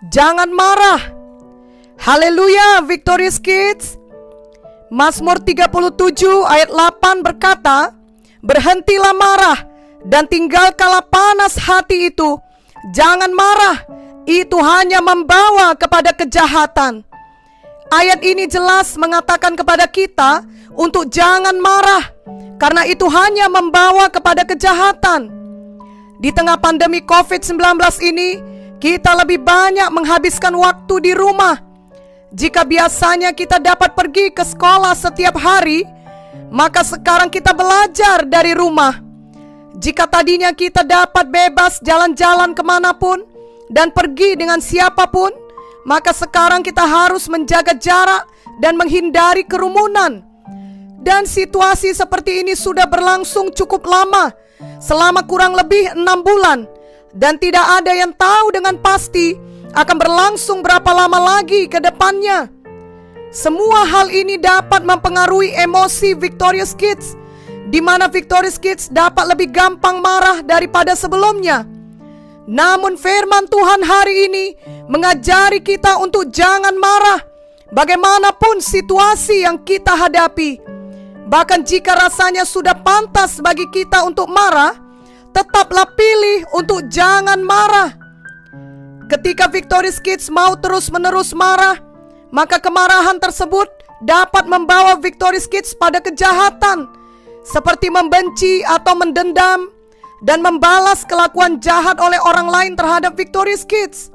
Jangan marah. Haleluya, Victorious Kids. Mazmur 37 ayat 8 berkata, berhentilah marah dan tinggalkanlah panas hati itu. Jangan marah, itu hanya membawa kepada kejahatan. Ayat ini jelas mengatakan kepada kita untuk jangan marah, karena itu hanya membawa kepada kejahatan. Di tengah pandemi COVID-19 ini, kita lebih banyak menghabiskan waktu di rumah. Jika biasanya kita dapat pergi ke sekolah setiap hari, maka sekarang kita belajar dari rumah. Jika tadinya kita dapat bebas jalan-jalan kemanapun dan pergi dengan siapapun, maka sekarang kita harus menjaga jarak dan menghindari kerumunan. Dan situasi seperti ini sudah berlangsung cukup lama, selama kurang lebih 6 bulan. Dan tidak ada yang tahu dengan pasti akan berlangsung berapa lama lagi ke depannya. Semua hal ini dapat mempengaruhi emosi Victorious Kids, di mana Victorious Kids dapat lebih gampang marah daripada sebelumnya. Namun firman Tuhan hari ini mengajari kita untuk jangan marah, bagaimanapun situasi yang kita hadapi. Bahkan jika rasanya sudah pantas bagi kita untuk marah, tetaplah pilih untuk jangan marah. Ketika Victorious Kids mau terus-menerus marah, maka kemarahan tersebut dapat membawa Victorious Kids pada kejahatan, seperti membenci atau mendendam dan membalas kelakuan jahat oleh orang lain terhadap Victorious Kids.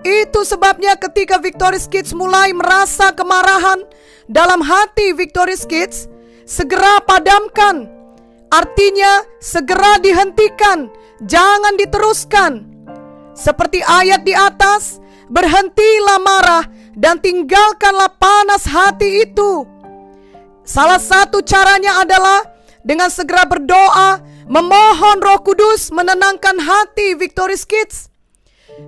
Itu sebabnya ketika Victorious Kids mulai merasa kemarahan dalam hati Victorious Kids, segera padamkan. Artinya segera dihentikan, jangan diteruskan. Seperti ayat di atas, berhentilah marah dan tinggalkanlah panas hati itu. Salah satu caranya adalah dengan segera berdoa, memohon Roh Kudus menenangkan hati Victorious Kids.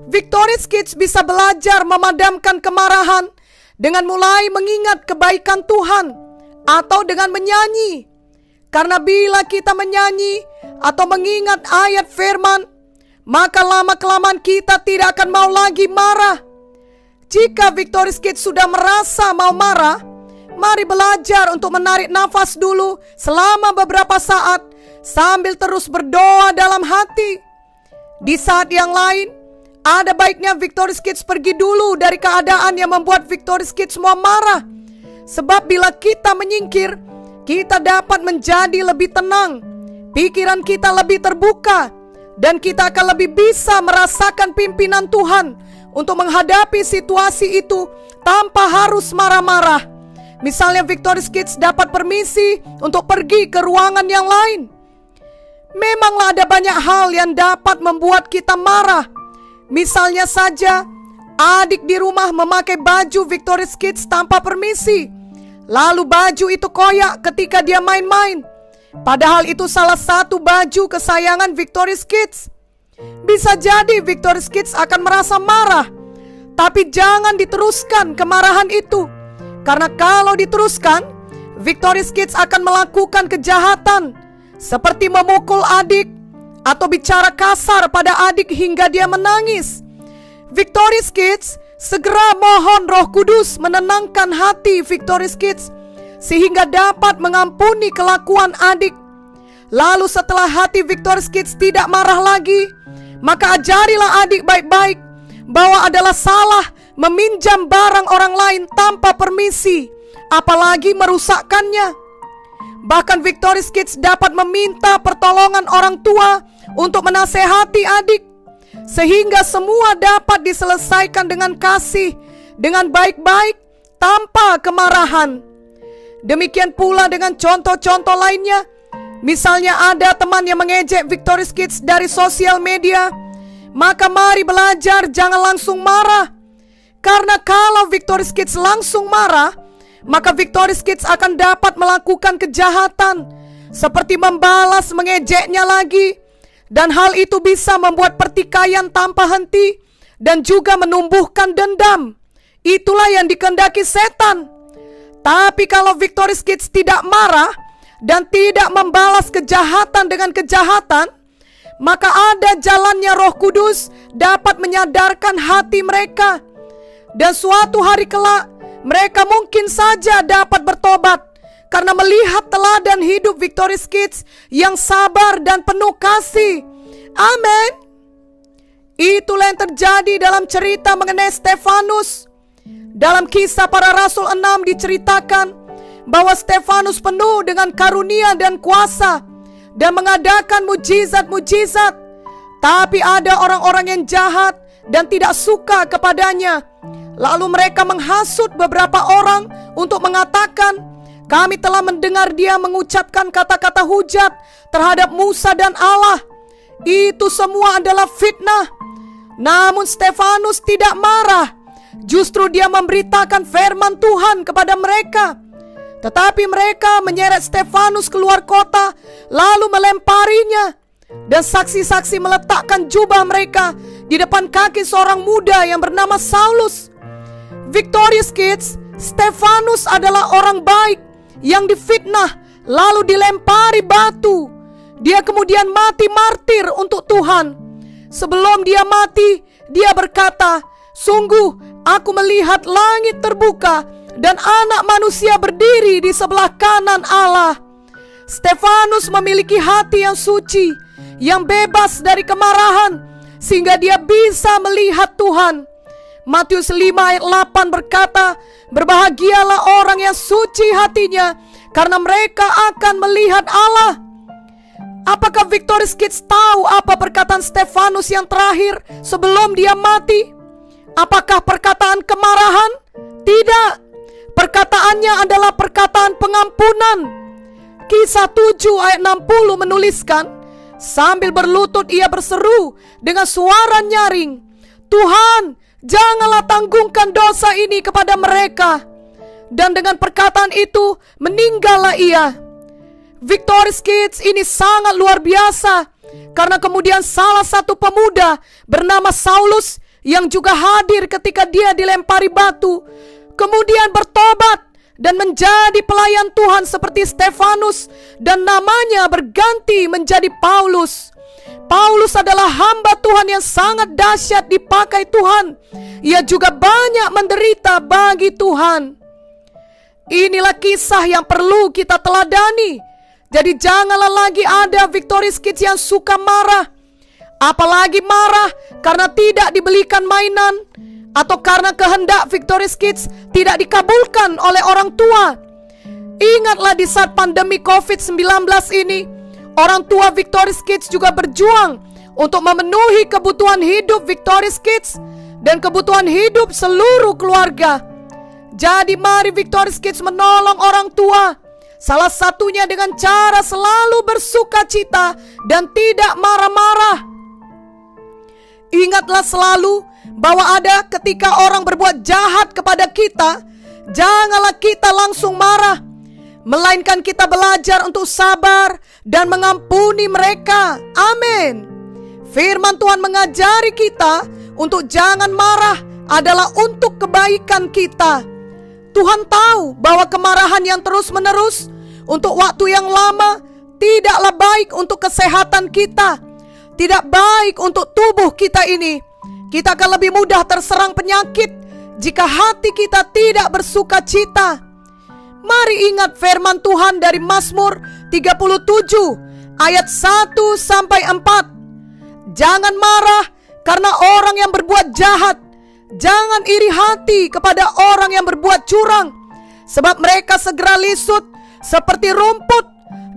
Victorious Kids bisa belajar memadamkan kemarahan dengan mulai mengingat kebaikan Tuhan atau dengan menyanyi. Karena bila kita menyanyi atau mengingat ayat firman, maka lama-kelamaan kita tidak akan mau lagi marah. Jika Victorious Kids sudah merasa mau marah, mari belajar untuk menarik nafas dulu selama beberapa saat sambil terus berdoa dalam hati. Di saat yang lain, ada baiknya Victorious Kids pergi dulu dari keadaan yang membuat Victorious Kids mau marah. Sebab bila kita menyingkir, kita dapat menjadi lebih tenang, pikiran kita lebih terbuka, dan kita akan lebih bisa merasakan pimpinan Tuhan untuk menghadapi situasi itu tanpa harus marah-marah. Misalnya Victorious Kids dapat permisi untuk pergi ke ruangan yang lain. Memanglah ada banyak hal yang dapat membuat kita marah. Misalnya saja, adik di rumah memakai baju Victorious Kids tanpa permisi, lalu baju itu koyak ketika dia main-main, padahal itu salah satu baju kesayangan Victorious Kids. Bisa jadi Victorious Kids akan merasa marah, tapi jangan diteruskan kemarahan itu. Karena kalau diteruskan, Victorious Kids akan melakukan kejahatan, seperti memukul adik atau bicara kasar pada adik hingga dia menangis. Victorious Kids segera mohon Roh Kudus menenangkan hati Victorious Kids sehingga dapat mengampuni kelakuan adik. Lalu setelah hati Victorious Kids tidak marah lagi, maka ajarilah adik baik-baik bahwa adalah salah meminjam barang orang lain tanpa permisi, apalagi merusakkannya. Bahkan Victorious Kids dapat meminta pertolongan orang tua untuk menasehati adik, sehingga semua dapat diselesaikan dengan kasih, dengan baik-baik, tanpa kemarahan. Demikian pula dengan contoh-contoh lainnya. Misalnya ada teman yang mengejek Victorious Kids dari sosial media, maka mari belajar jangan langsung marah. Karena kalau Victorious Kids langsung marah, maka Victorious Kids akan dapat melakukan kejahatan, seperti membalas mengejeknya lagi. Dan hal itu bisa membuat pertikaian tanpa henti dan juga menumbuhkan dendam. Itulah yang dikehendaki setan. Tapi kalau Victorious Kids tidak marah dan tidak membalas kejahatan dengan kejahatan, maka ada jalannya Roh Kudus dapat menyadarkan hati mereka. Dan suatu hari kelak, mereka mungkin saja dapat bertobat karena melihat teladan hidup Victorious Kids yang sabar dan penuh kasih. Amin. Itulah yang terjadi dalam cerita mengenai Stefanus. Dalam Kisah Para Rasul 6 diceritakan bahwa Stefanus penuh dengan karunia dan kuasa dan mengadakan mujizat-mujizat. Tapi ada orang-orang yang jahat dan tidak suka kepadanya. Lalu mereka menghasut beberapa orang untuk mengatakan, kami telah mendengar dia mengucapkan kata-kata hujat terhadap Musa dan Allah. Itu semua adalah fitnah. Namun Stefanus tidak marah. Justru dia memberitakan firman Tuhan kepada mereka. Tetapi mereka menyeret Stefanus keluar kota, lalu melemparinya. Dan saksi-saksi meletakkan jubah mereka di depan kaki seorang muda yang bernama Saulus. Victorious Kids, Stefanus adalah orang baik yang difitnah lalu dilempari batu. Dia kemudian mati martir untuk Tuhan. Sebelum dia mati, dia berkata, sungguh aku melihat langit terbuka dan Anak Manusia berdiri di sebelah kanan Allah. Stefanus memiliki hati yang suci, yang bebas dari kemarahan, sehingga dia bisa melihat Tuhan. Matius 5 ayat 8 berkata, berbahagialah orang yang suci hatinya, karena mereka akan melihat Allah. Apakah Victorious Kids tahu apa perkataan Stefanus yang terakhir sebelum dia mati? Apakah perkataan kemarahan? Tidak. Perkataannya adalah perkataan pengampunan. Kisah 7 ayat 60 menuliskan, sambil berlutut ia berseru dengan suara nyaring, Tuhan, janganlah tanggungkan dosa ini kepada mereka. Dan dengan perkataan itu meninggallah ia. Victorious Kids, ini sangat luar biasa, karena kemudian salah satu pemuda bernama Saulus yang juga hadir ketika dia dilempari batu, kemudian bertobat dan menjadi pelayan Tuhan seperti Stefanus, dan namanya berganti menjadi Paulus. Paulus adalah hamba Tuhan yang sangat dahsyat dipakai Tuhan. Ia juga banyak menderita bagi Tuhan. Inilah kisah yang perlu kita teladani. Jadi janganlah lagi ada Victorious Kids yang suka marah. Apalagi marah karena tidak dibelikan mainan, atau karena kehendak Victorious Kids tidak dikabulkan oleh orang tua. Ingatlah di saat pandemi COVID-19 ini, orang tua Victorious Kids juga berjuang untuk memenuhi kebutuhan hidup Victorious Kids dan kebutuhan hidup seluruh keluarga. Jadi mari Victorious Kids menolong orang tua, salah satunya dengan cara selalu bersuka cita dan tidak marah-marah. Ingatlah selalu bahwa ada ketika orang berbuat jahat kepada kita, janganlah kita langsung marah, melainkan kita belajar untuk sabar dan mengampuni mereka. Amin. Firman Tuhan mengajari kita untuk jangan marah adalah untuk kebaikan kita. Tuhan tahu bahwa kemarahan yang terus-menerus untuk waktu yang lama tidaklah baik untuk kesehatan kita, tidak baik untuk tubuh kita ini. Kita akan lebih mudah terserang penyakit jika hati kita tidak bersuka cita. Mari ingat firman Tuhan dari Mazmur 37 ayat 1-4. Jangan marah karena orang yang berbuat jahat. Jangan iri hati kepada orang yang berbuat curang, sebab mereka segera lisut seperti rumput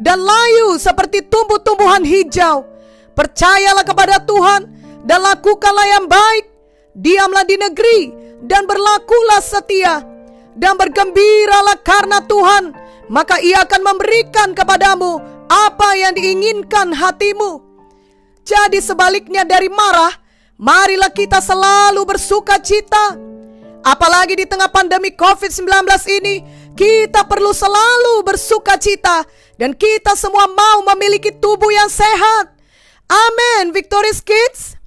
dan layu seperti tumbuh-tumbuhan hijau. Percayalah kepada Tuhan dan lakukanlah yang baik. Diamlah di negeri dan berlakulah setia, dan bergembiralah karena Tuhan, maka Ia akan memberikan kepadamu apa yang diinginkan hatimu. Jadi sebaliknya dari marah, marilah kita selalu bersuka cita. Apalagi di tengah pandemi COVID-19 ini, kita perlu selalu bersuka cita, dan kita semua mau memiliki tubuh yang sehat. Amin, Victorious Kids.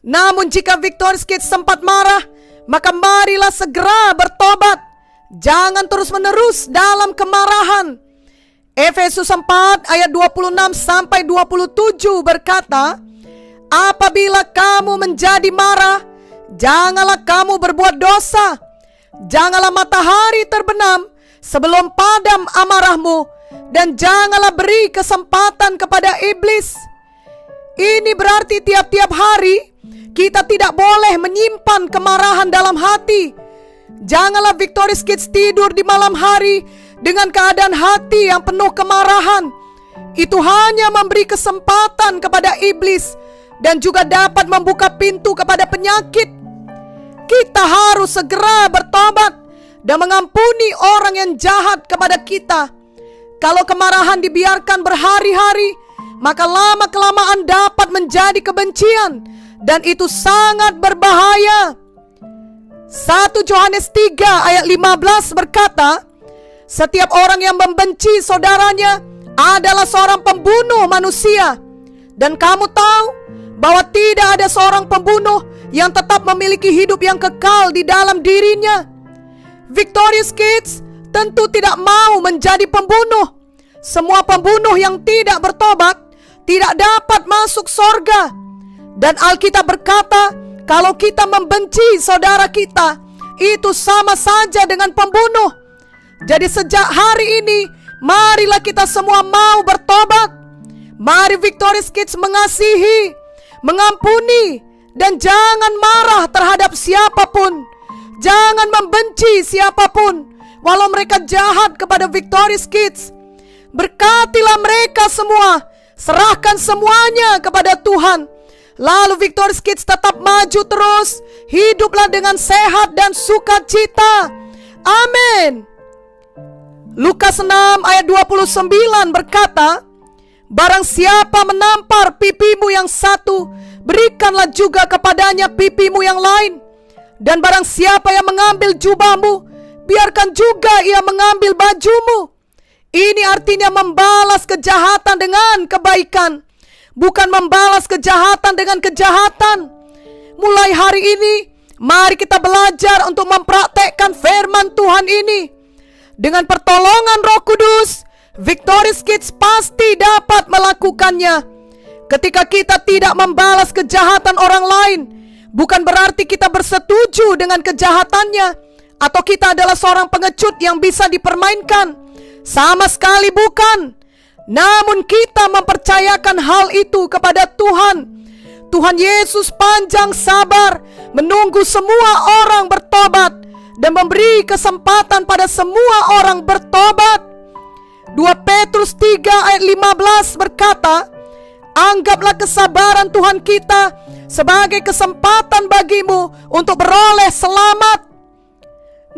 Namun jika Victorious Kids sempat marah, maka marilah segera bertobat. Jangan terus-menerus dalam kemarahan. Efesus 4 ayat 26 sampai 27 berkata, apabila kamu menjadi marah, janganlah kamu berbuat dosa. Janganlah matahari terbenam sebelum padam amarahmu, dan janganlah beri kesempatan kepada iblis. Ini berarti tiap-tiap hari kita tidak boleh menyimpan kemarahan dalam hati. Janganlah Victorious Kids tidur di malam hari dengan keadaan hati yang penuh kemarahan. Itu hanya memberi kesempatan kepada iblis dan juga dapat membuka pintu kepada penyakit. Kita harus segera bertobat dan mengampuni orang yang jahat kepada kita. Kalau kemarahan dibiarkan berhari-hari, maka lama-kelamaan dapat menjadi kebencian, dan itu sangat berbahaya. 1 Yohanes 3 ayat 15 berkata, setiap orang yang membenci saudaranya adalah seorang pembunuh manusia. Dan kamu tahu bahwa tidak ada seorang pembunuh yang tetap memiliki hidup yang kekal di dalam dirinya. Victorious Kids tentu tidak mau menjadi pembunuh. Semua pembunuh yang tidak bertobat tidak dapat masuk sorga. Dan Alkitab berkata, kalau kita membenci saudara kita, itu sama saja dengan pembunuh. Jadi sejak hari ini, marilah kita semua mau bertobat. Mari Victorious Kids mengasihi, mengampuni, dan jangan marah terhadap siapapun. Jangan membenci siapapun, walau mereka jahat kepada Victorious Kids. Berkatilah mereka semua, serahkan semuanya kepada Tuhan. Lalu Victorious Kids tetap maju terus, hiduplah dengan sehat dan sukacita. Amin. Lukas 6 ayat 29 berkata, barang siapa menampar pipimu yang satu, berikanlah juga kepadanya pipimu yang lain. Dan barang siapa yang mengambil jubahmu, biarkan juga ia mengambil bajumu. Ini artinya membalas kejahatan dengan kebaikan, bukan membalas kejahatan dengan kejahatan. Mulai hari ini, mari kita belajar untuk mempraktekkan firman Tuhan ini. Dengan pertolongan Roh Kudus, Victorious Kids pasti dapat melakukannya. Ketika kita tidak membalas kejahatan orang lain, bukan berarti kita bersetuju dengan kejahatannya, atau kita adalah seorang pengecut yang bisa dipermainkan. Sama sekali bukan. Namun kita mempercayakan hal itu kepada Tuhan. Tuhan Yesus panjang sabar menunggu semua orang bertobat dan memberi kesempatan pada semua orang bertobat. 2 Petrus 3 ayat 15 berkata, anggaplah kesabaran Tuhan kita sebagai kesempatan bagimu untuk beroleh selamat.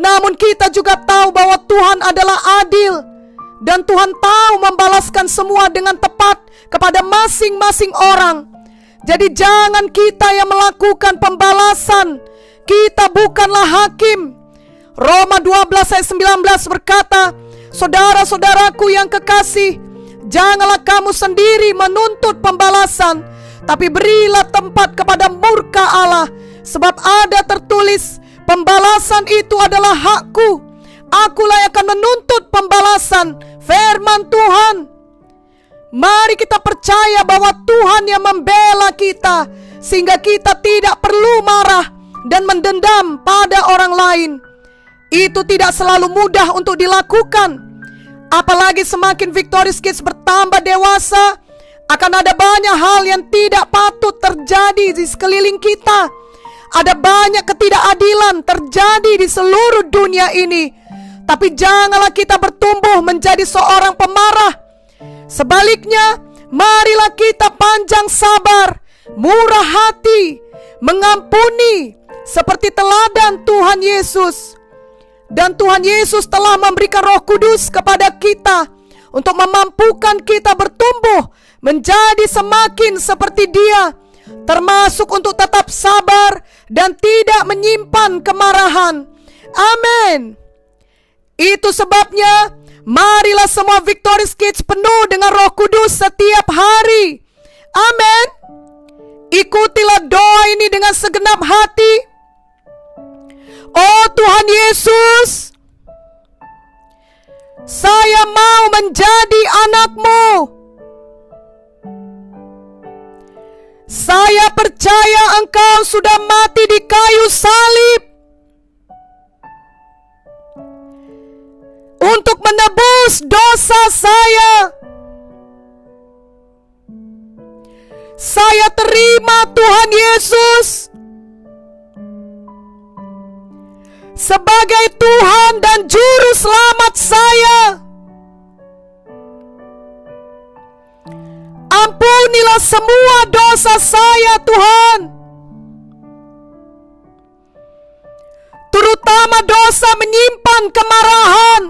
Namun kita juga tahu bahwa Tuhan adalah adil, dan Tuhan tahu membalaskan semua dengan tepat kepada masing-masing orang. Jadi jangan kita yang melakukan pembalasan. Kita bukanlah hakim. Roma 12 ayat 19 berkata, saudara-saudaraku yang kekasih, janganlah kamu sendiri menuntut pembalasan, tapi berilah tempat kepada murka Allah. Sebab ada tertulis, pembalasan itu adalah hakku. Akulah yang akan menuntut pembalasan, firman Tuhan. Mari kita percaya bahwa Tuhan yang membela kita, sehingga kita tidak perlu marah dan mendendam pada orang lain. Itu tidak selalu mudah untuk dilakukan. Apalagi semakin Victorious Kids bertambah dewasa, akan ada banyak hal yang tidak patut terjadi di sekeliling kita. Ada banyak ketidakadilan terjadi di seluruh dunia ini. Tapi janganlah kita bertumbuh menjadi seorang pemarah. Sebaliknya, marilah kita panjang sabar, murah hati, mengampuni, seperti teladan Tuhan Yesus. Dan Tuhan Yesus telah memberikan Roh Kudus kepada kita untuk memampukan kita bertumbuh menjadi semakin seperti Dia, termasuk untuk tetap sabar dan tidak menyimpan kemarahan. Amin. Itu sebabnya, marilah semua Victorious Kids penuh dengan Roh Kudus setiap hari. Amin. Ikutilah doa ini dengan segenap hati. Oh Tuhan Yesus, saya saya mau menjadi anak-Mu. Saya percaya Engkau sudah mati di kayu salib untuk menebus dosa saya. Saya terima Tuhan Yesus sebagai Tuhan dan Juru Selamat saya. Ampunilah semua dosa saya, Tuhan, terutama dosa menyimpan kemarahan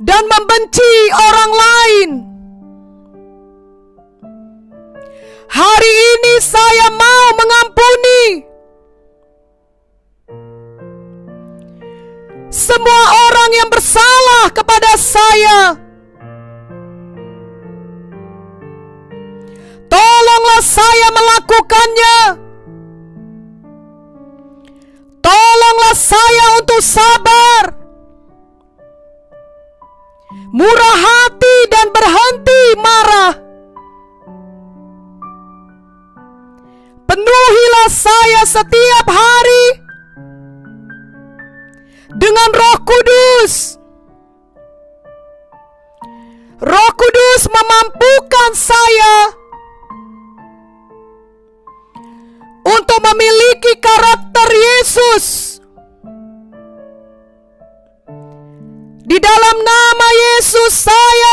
dan membenci orang lain. Hari ini saya mau mengampuni semua orang yang bersalah kepada saya. Tolonglah saya melakukannya. Tolonglah saya untuk sabar, murah hati, dan berhenti marah. Penuhilah saya setiap hari dengan Roh Kudus. Roh Kudus memampukan saya untuk memiliki karakter Yesus. Di dalam nama Yesus saya